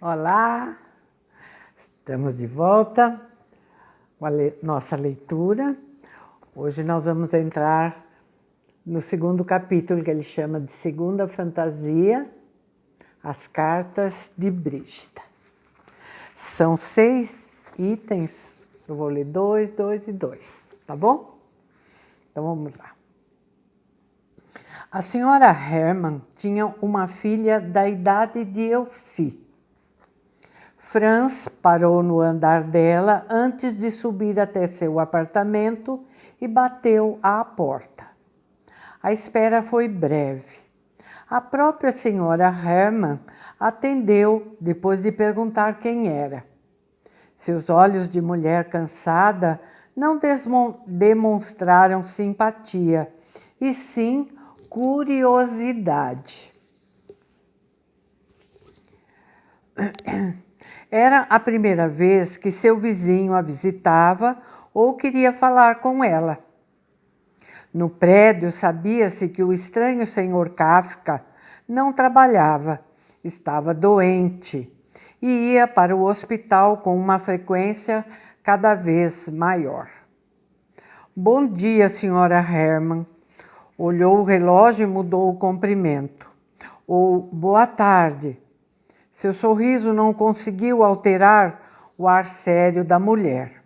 Olá, estamos de volta com a nossa leitura. Hoje nós vamos entrar no segundo capítulo, que ele chama de Segunda Fantasia, as Cartas de Brígida. São 6 itens, eu vou ler 2, 2 e 2, tá bom? Então vamos lá. A senhora Hermann tinha uma filha da idade de Elsie. Franz parou no andar dela antes de subir até seu apartamento e bateu à porta. A espera foi breve. A própria senhora Hermann atendeu depois de perguntar quem era. Seus olhos de mulher cansada não demonstraram simpatia, e sim curiosidade. Era a primeira vez que seu vizinho a visitava ou queria falar com ela. No prédio sabia-se que o estranho senhor Kafka não trabalhava, estava doente e ia para o hospital com uma frequência cada vez maior. Bom dia, senhora Hermann. Olhou o relógio e mudou o comprimento. Ou boa tarde. Seu sorriso não conseguiu alterar o ar sério da mulher.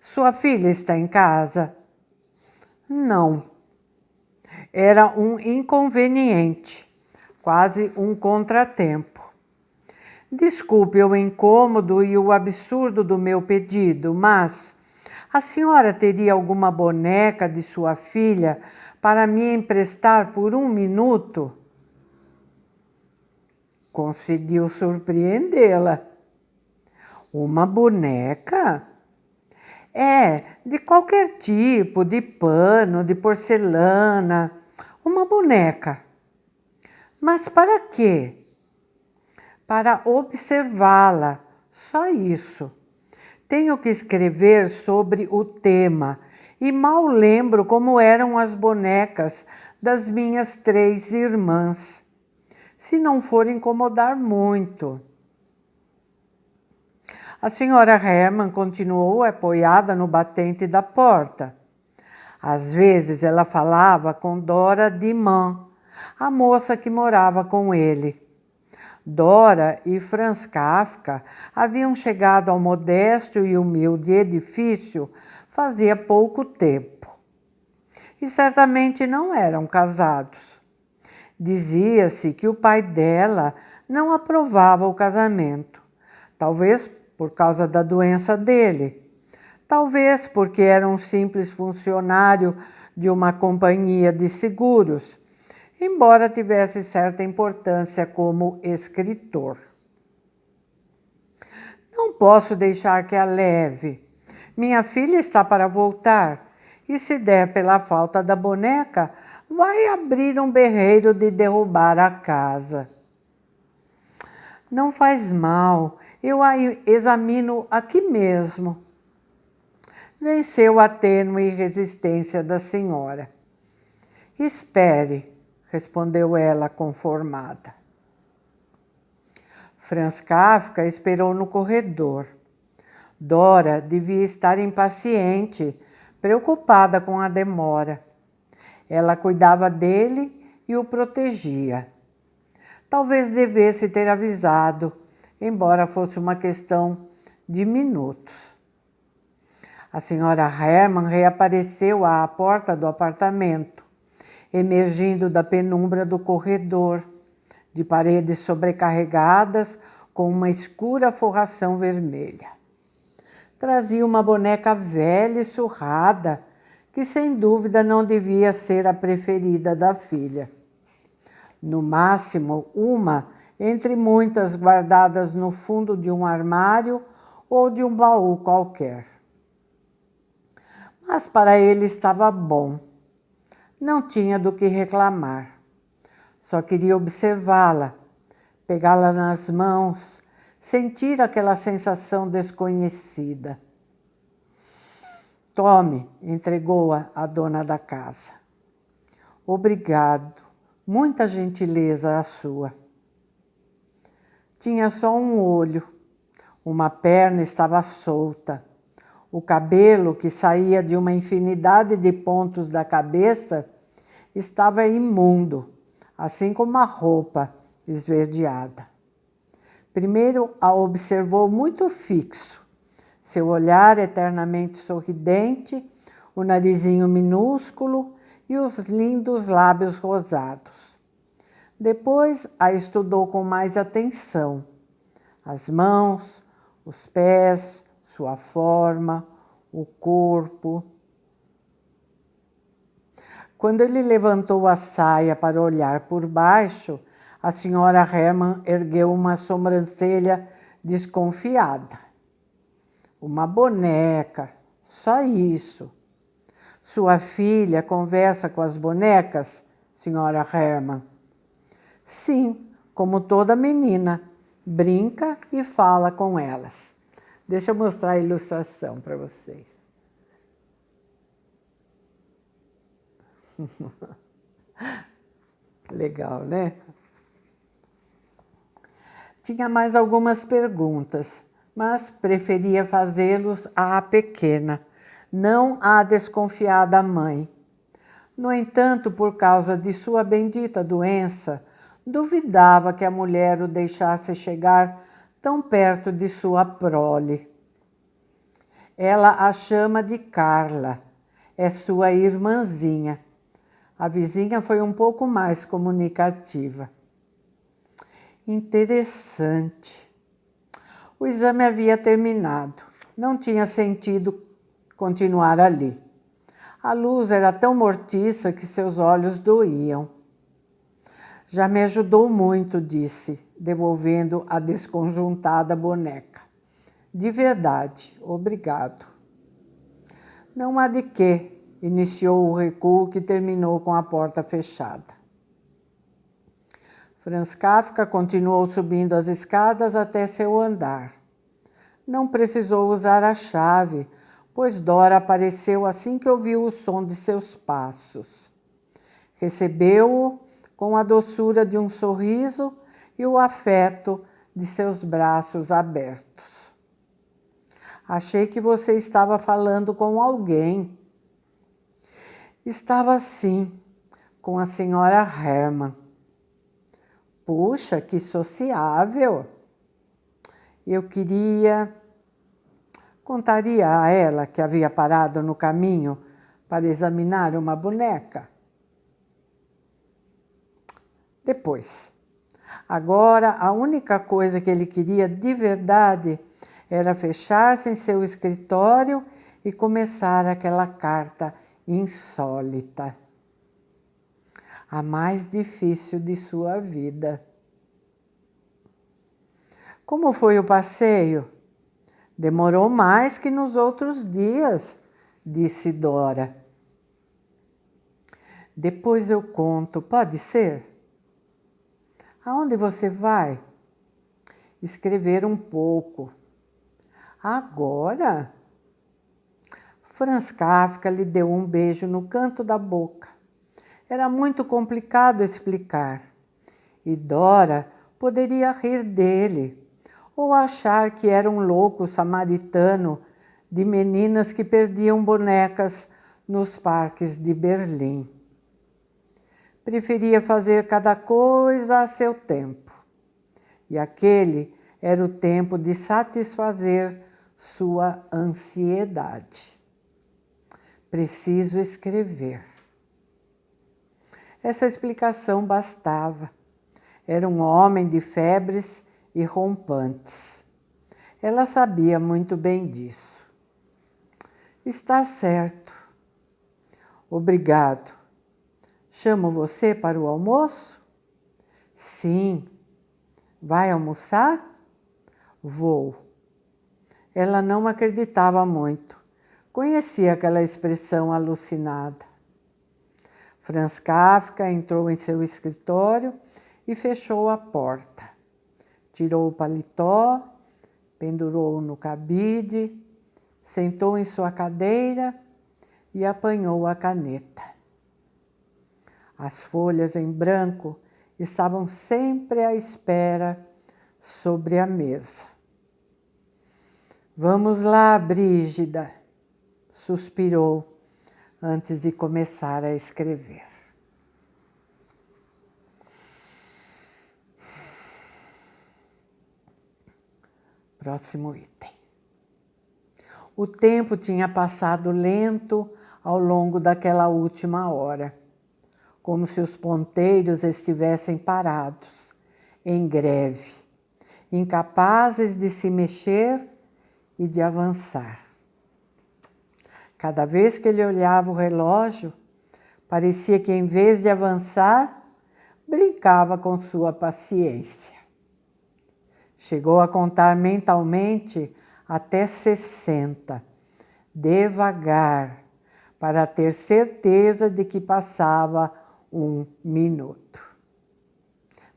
Sua filha está em casa? Não. Era um inconveniente, quase um contratempo. Desculpe o incômodo e o absurdo do meu pedido, mas a senhora teria alguma boneca de sua filha para me emprestar por 1 minuto? Conseguiu surpreendê-la. Uma boneca? De qualquer tipo, de pano, de porcelana. Uma boneca. Mas para quê? Para observá-la, só isso. Tenho que escrever sobre o tema e mal lembro como eram as bonecas das minhas 3 irmãs. Se não for incomodar muito. A senhora Hermann continuou apoiada no batente da porta. Às vezes ela falava com Dora Diman, a moça que morava com ele. Dora e Franz Kafka haviam chegado ao modesto e humilde edifício fazia pouco tempo. E certamente não eram casados. Dizia-se que o pai dela não aprovava o casamento, talvez por causa da doença dele, talvez porque era um simples funcionário de uma companhia de seguros, embora tivesse certa importância como escritor. Não posso deixar que a leve. Minha filha está para voltar, e se der pela falta da boneca, vai abrir um berreiro de derrubar a casa. Não faz mal, eu a examino aqui mesmo. Venceu a tênue resistência da senhora. Espere, respondeu ela conformada. Franz Kafka esperou no corredor. Dora devia estar impaciente, preocupada com a demora. Ela cuidava dele e o protegia. Talvez devesse ter avisado, embora fosse uma questão de minutos. A senhora Hermann reapareceu à porta do apartamento, emergindo da penumbra do corredor, de paredes sobrecarregadas com uma escura forração vermelha. Trazia uma boneca velha e surrada, que sem dúvida não devia ser a preferida da filha. No máximo, uma entre muitas guardadas no fundo de um armário ou de um baú qualquer. Mas para ele estava bom. Não tinha do que reclamar. Só queria observá-la, pegá-la nas mãos, sentir aquela sensação desconhecida. Tome, entregou-a a dona da casa. Obrigado, muita gentileza a sua. Tinha só um olho, uma perna estava solta. O cabelo, que saía de uma infinidade de pontos da cabeça, estava imundo, assim como a roupa esverdeada. Primeiro a observou muito fixo, seu olhar eternamente sorridente, o narizinho minúsculo e os lindos lábios rosados. Depois a estudou com mais atenção, as mãos, os pés, sua forma, o corpo. Quando ele levantou a saia para olhar por baixo, a senhora Hermann ergueu uma sobrancelha desconfiada. Uma boneca, só isso. Sua filha conversa com as bonecas, senhora Hermann? Sim, como toda menina, brinca e fala com elas. Deixa eu mostrar a ilustração para vocês. Legal, né? Tinha mais algumas perguntas, mas preferia fazê-los à pequena, não à desconfiada mãe. No entanto, por causa de sua bendita doença, duvidava que a mulher o deixasse chegar tão perto de sua prole. Ela a chama de Carla, é sua irmãzinha. A vizinha foi um pouco mais comunicativa. Interessante. O exame havia terminado. Não tinha sentido continuar ali. A luz era tão mortiça que seus olhos doíam. Já me ajudou muito, disse, devolvendo a desconjuntada boneca. De verdade, obrigado. Não há de quê, iniciou o recuo que terminou com a porta fechada. Franz Kafka continuou subindo as escadas até seu andar. Não precisou usar a chave, pois Dora apareceu assim que ouviu o som de seus passos. Recebeu-o com a doçura de um sorriso e o afeto de seus braços abertos. Achei que você estava falando com alguém. Estava sim, com a senhora Hermann. Puxa, que sociável! Eu contaria a ela que havia parado no caminho para examinar uma boneca. Depois. Agora, a única coisa que ele queria de verdade era fechar-se em seu escritório e começar aquela carta insólita. A mais difícil de sua vida. Como foi o passeio? Demorou mais que nos outros dias, disse Dora. Depois eu conto, pode ser? Aonde você vai? Escrever um pouco. Agora? Franz Kafka lhe deu um beijo no canto da boca. Era muito complicado explicar. E Dora poderia rir dele, ou achar que era um louco samaritano de meninas que perdiam bonecas nos parques de Berlim. Preferia fazer cada coisa a seu tempo. E aquele era o tempo de satisfazer sua ansiedade. Preciso escrever. Essa explicação bastava. Era um homem de febres e rompantes. Ela sabia muito bem disso. Está certo. Obrigado. Chamo você para o almoço? Sim. Vai almoçar? Vou. Ela não acreditava muito. Conhecia aquela expressão alucinada. Franz Kafka entrou em seu escritório e fechou a porta. Tirou o paletó, pendurou-o no cabide, sentou em sua cadeira e apanhou a caneta. As folhas em branco estavam sempre à espera, sobre a mesa. Vamos lá, Brígida, suspirou antes de começar a escrever. Próximo item. O tempo tinha passado lento ao longo daquela última hora, como se os ponteiros estivessem parados, em greve, incapazes de se mexer e de avançar. Cada vez que ele olhava o relógio, parecia que, em vez de avançar, brincava com sua paciência. Chegou a contar mentalmente até 60, devagar, para ter certeza de que passava 1 minuto.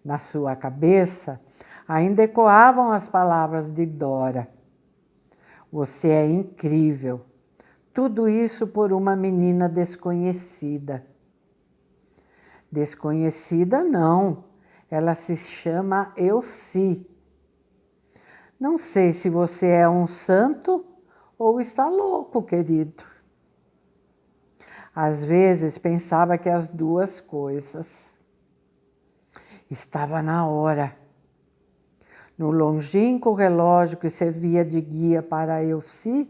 Na sua cabeça, ainda ecoavam as palavras de Dora. Você é incrível. Tudo isso por uma menina desconhecida. Desconhecida não, ela se chama Elci. Não sei se você é um santo ou está louco, querido. Às vezes pensava que as duas coisas. Estava na hora. No longínquo relógio que servia de guia para Elci,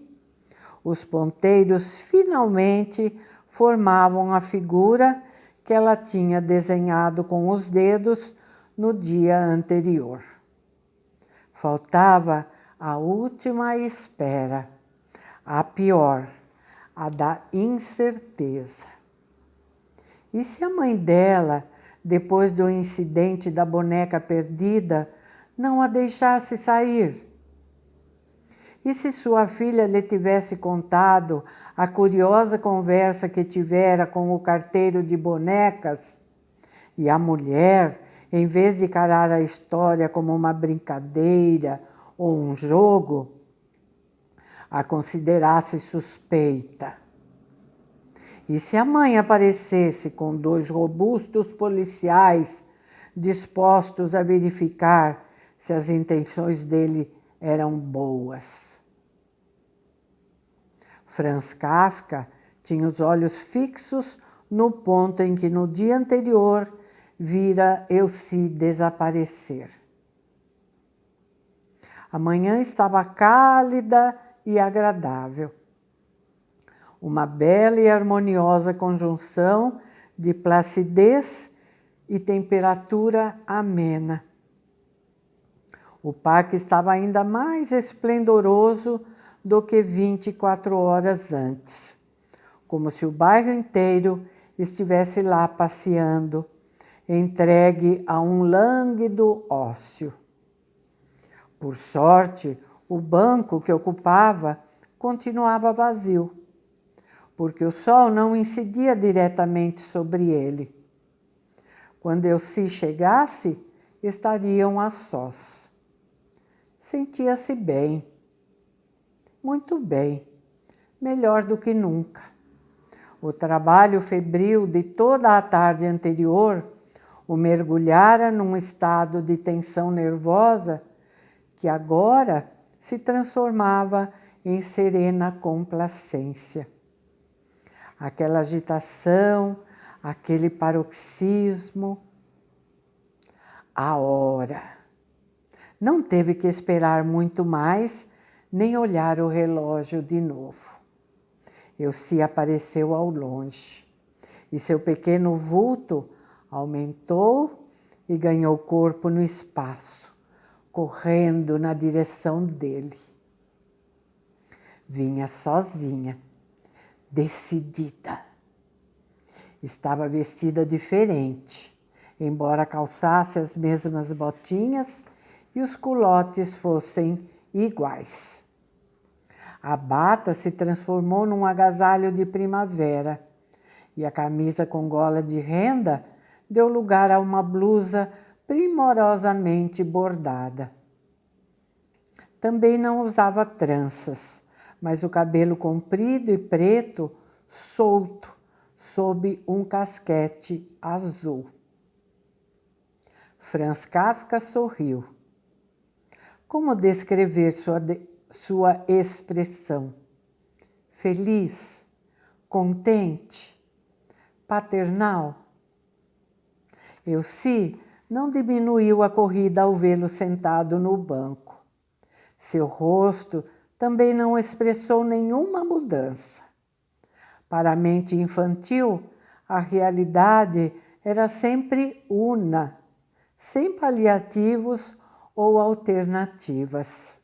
os ponteiros finalmente formavam a figura que ela tinha desenhado com os dedos no dia anterior. Faltava a última espera, a pior, a da incerteza. E se a mãe dela, depois do incidente da boneca perdida, não a deixasse sair? E se sua filha lhe tivesse contado a curiosa conversa que tivera com o carteiro de bonecas e a mulher, em vez de encarar a história como uma brincadeira ou um jogo, a considerasse suspeita? E se a mãe aparecesse com 2 robustos policiais dispostos a verificar se as intenções dele eram boas? Franz Kafka tinha os olhos fixos no ponto em que no dia anterior vira Elci desaparecer. A manhã estava cálida e agradável. Uma bela e harmoniosa conjunção de placidez e temperatura amena. O parque estava ainda mais esplendoroso do que 24 horas antes, como se o bairro inteiro estivesse lá passeando, entregue a um lânguido ócio. Por sorte, o banco que ocupava continuava vazio, porque o sol não incidia diretamente sobre ele. Quando Elci chegasse, estariam a sós. Sentia-se bem, muito bem, melhor do que nunca. O trabalho febril de toda a tarde anterior o mergulhara num estado de tensão nervosa que agora se transformava em serena complacência. Aquela agitação, aquele paroxismo. A hora. Não teve que esperar muito mais, nem olhar o relógio de novo. Elci apareceu ao longe, e seu pequeno vulto aumentou e ganhou corpo no espaço, correndo na direção dele. Vinha sozinha, decidida. Estava vestida diferente, embora calçasse as mesmas botinhas e os culotes fossem iguais. A bata se transformou num agasalho de primavera e a camisa com gola de renda deu lugar a uma blusa primorosamente bordada. Também não usava tranças, mas o cabelo comprido e preto, solto, sob um casquete azul. Franz Kafka sorriu. Como descrever sua expressão? Feliz, contente, paternal? Elci não diminuiu a corrida ao vê-lo sentado no banco. Seu rosto também não expressou nenhuma mudança. Para a mente infantil, a realidade era sempre una, sem paliativos ou alternativas.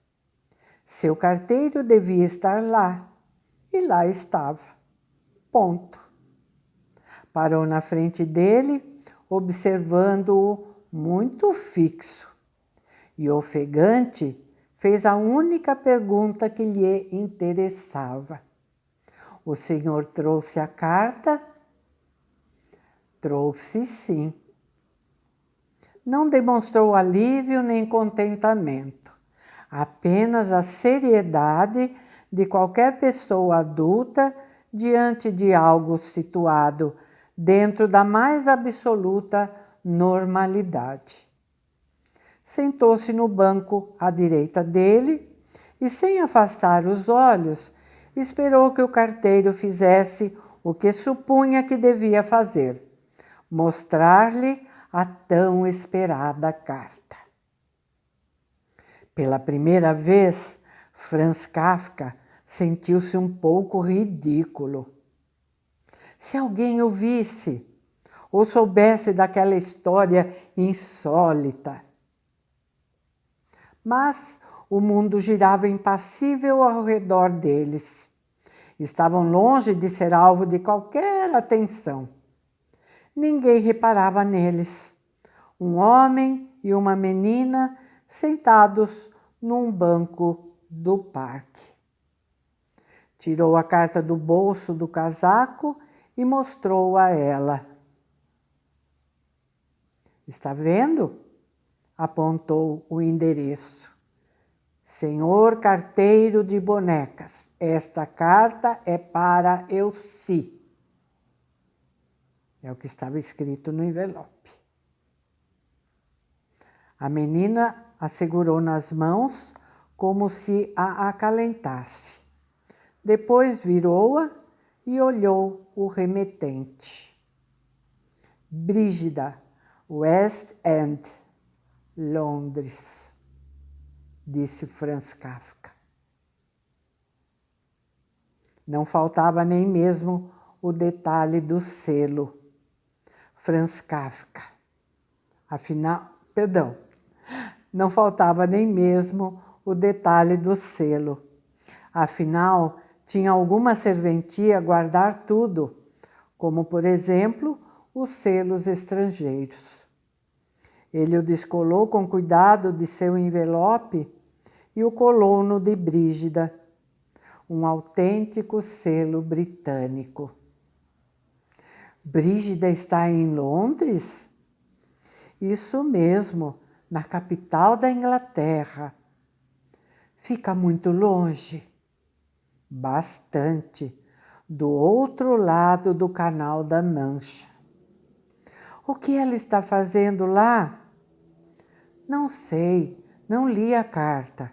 Seu carteiro devia estar lá, e lá estava. Ponto. Parou na frente dele, observando-o muito fixo. E ofegante, fez a única pergunta que lhe interessava. O senhor trouxe a carta? Trouxe, sim. Não demonstrou alívio nem contentamento, apenas a seriedade de qualquer pessoa adulta diante de algo situado dentro da mais absoluta normalidade. Sentou-se no banco à direita dele e, sem afastar os olhos, esperou que o carteiro fizesse o que supunha que devia fazer: mostrar-lhe a tão esperada carta. Pela primeira vez, Franz Kafka sentiu-se um pouco ridículo. Se alguém o visse ou soubesse daquela história insólita. Mas o mundo girava impassível ao redor deles. Estavam longe de ser alvo de qualquer atenção. Ninguém reparava neles. Um homem e uma menina sentados num banco do parque. Tirou a carta do bolso do casaco e mostrou a ela. Está vendo? Apontou o endereço. Senhor carteiro de bonecas, esta carta é para Elci. É o que estava escrito no envelope. A menina a segurou nas mãos como se a acalentasse. Depois virou-a e olhou o remetente. Brígida, West End, Londres, disse Franz Kafka. Não faltava nem mesmo o detalhe do selo. Franz Kafka. Não faltava nem mesmo o detalhe do selo. Afinal, tinha alguma serventia guardar tudo, como, por exemplo, os selos estrangeiros. Ele o descolou com cuidado de seu envelope e o colou no de Brígida, um autêntico selo britânico. Brígida está em Londres? Isso mesmo, na capital da Inglaterra. Fica muito longe? Bastante, do outro lado do Canal da Mancha. O que ela está fazendo lá? Não sei, não li a carta.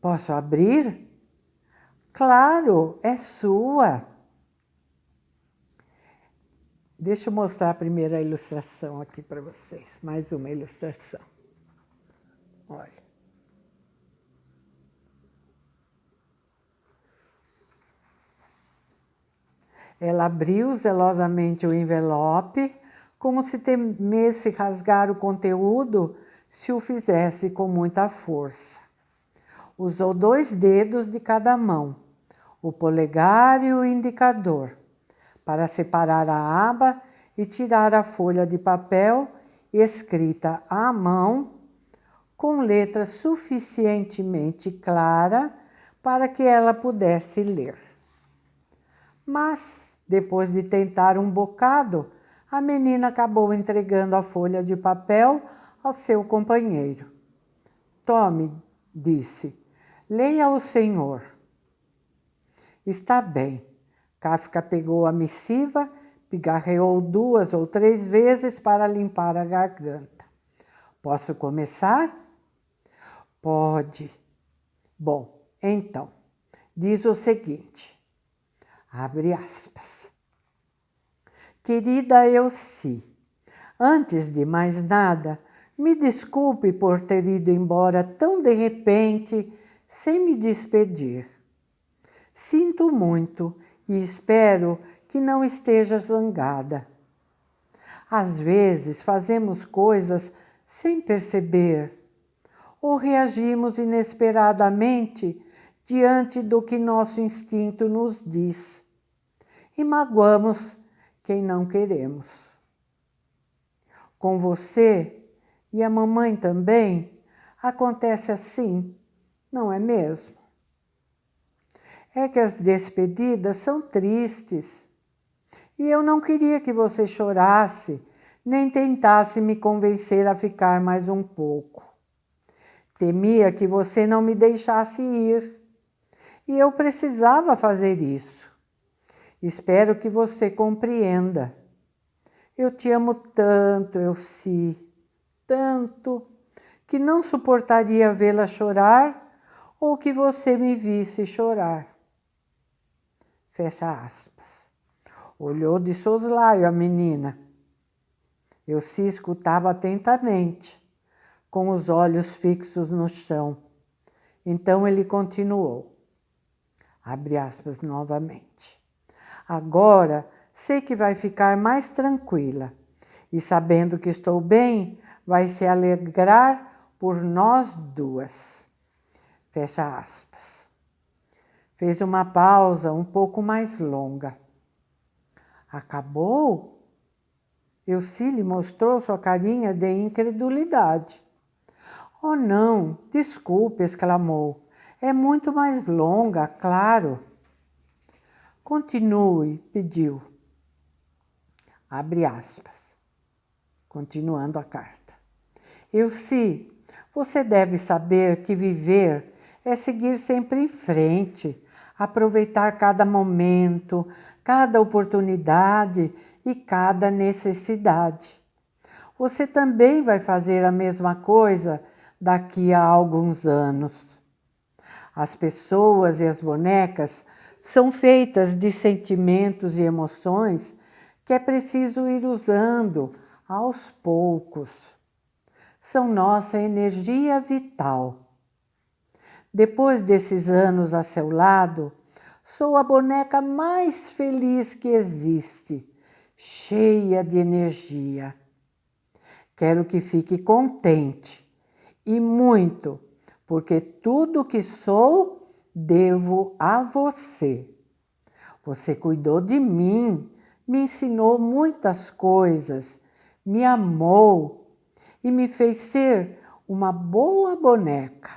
Posso abrir? Claro, é sua. Deixa eu mostrar a primeira ilustração aqui para vocês. Mais uma ilustração. Olha. Ela abriu zelosamente o envelope, como se temesse rasgar o conteúdo se o fizesse com muita força. Usou 2 dedos de cada mão, o polegar e o indicador, para separar a aba e tirar a folha de papel escrita à mão, com letra suficientemente clara para que ela pudesse ler. Mas, depois de tentar um bocado, a menina acabou entregando a folha de papel ao seu companheiro. Tome, disse, leia o senhor. Está bem. Kafka pegou a missiva, pigarreou 2 ou 3 vezes para limpar a garganta. Posso começar? Pode. Bom, então, diz o seguinte, abre aspas. Querida Elci, antes de mais nada, me desculpe por ter ido embora tão de repente, sem me despedir. Sinto muito e espero que não esteja zangada. Às vezes fazemos coisas sem perceber ou reagimos inesperadamente diante do que nosso instinto nos diz e magoamos quem não queremos. Com você e a mamãe também acontece assim, não é mesmo? É que as despedidas são tristes e eu não queria que você chorasse nem tentasse me convencer a ficar mais um pouco. Temia que você não me deixasse ir e eu precisava fazer isso. Espero que você compreenda. Eu te amo tanto, Elci, tanto, que não suportaria vê-la chorar ou que você me visse chorar. Fecha aspas. Olhou de soslaio a menina. Elci escutava atentamente, com os olhos fixos no chão. Então ele continuou. Abre aspas novamente. Agora sei que vai ficar mais tranquila e sabendo que estou bem, vai se alegrar por nós duas. Fecha aspas. Fez uma pausa um pouco mais longa. Acabou? Elci lhe mostrou sua carinha de incredulidade. Oh não, desculpe, exclamou. É muito mais longa, claro. Continue, pediu. Abre aspas. Continuando a carta. Elci, você deve saber que viver é seguir sempre em frente, aproveitar cada momento, cada oportunidade e cada necessidade. Você também vai fazer a mesma coisa daqui a alguns anos. As pessoas e as bonecas são feitas de sentimentos e emoções que é preciso ir usando aos poucos. São nossa energia vital. Depois desses anos a seu lado, sou a boneca mais feliz que existe, cheia de energia. Quero que fique contente, e muito, porque tudo que sou, devo a você. Você cuidou de mim, me ensinou muitas coisas, me amou e me fez ser uma boa boneca.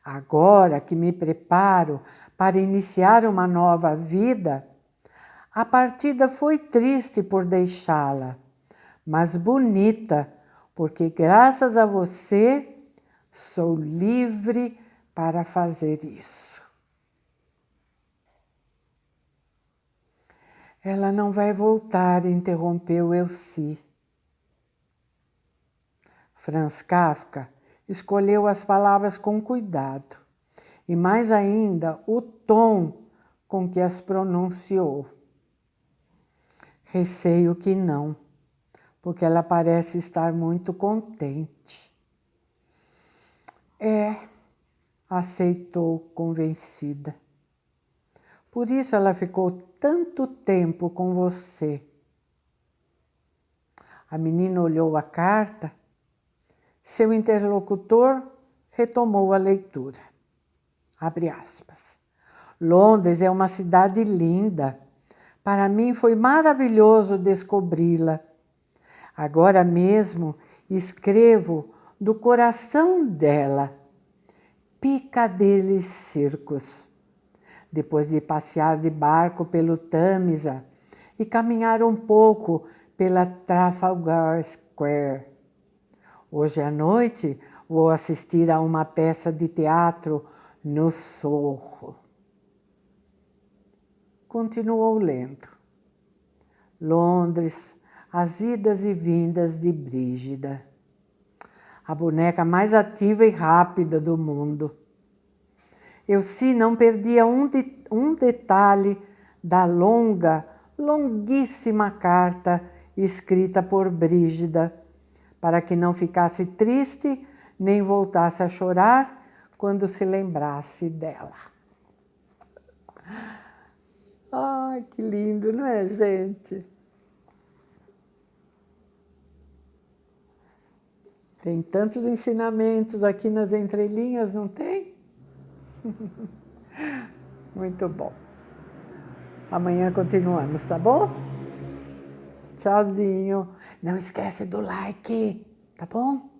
Agora que me preparo para iniciar uma nova vida, a partida foi triste por deixá-la, mas bonita, porque graças a você sou livre para fazer isso. Ela não vai voltar, interrompeu Elci. Franz Kafka escolheu as palavras com cuidado e mais ainda o tom com que as pronunciou. Receio que não, porque ela parece estar muito contente. Aceitou convencida. Por isso ela ficou tanto tempo com você. A menina olhou a carta. Seu interlocutor retomou a leitura. Abre aspas. Londres é uma cidade linda. Para mim foi maravilhoso descobri-la. Agora mesmo escrevo do coração dela. Piccadilly Circus. Depois de passear de barco pelo Tâmisa e caminhar um pouco pela Trafalgar Square. Hoje à noite vou assistir a uma peça de teatro no Sorro. Continuou lendo. Londres, as idas e vindas de Brígida. a boneca mais ativa e rápida do mundo. Elci não perdia um detalhe da longuíssima carta escrita por Brígida, para que não ficasse triste nem voltasse a chorar quando se lembrasse dela. Ai, que lindo, não é, gente? Tem tantos ensinamentos aqui nas entrelinhas, não tem? Muito bom. Amanhã continuamos, tá bom? Tchauzinho. Não esquece do like, tá bom?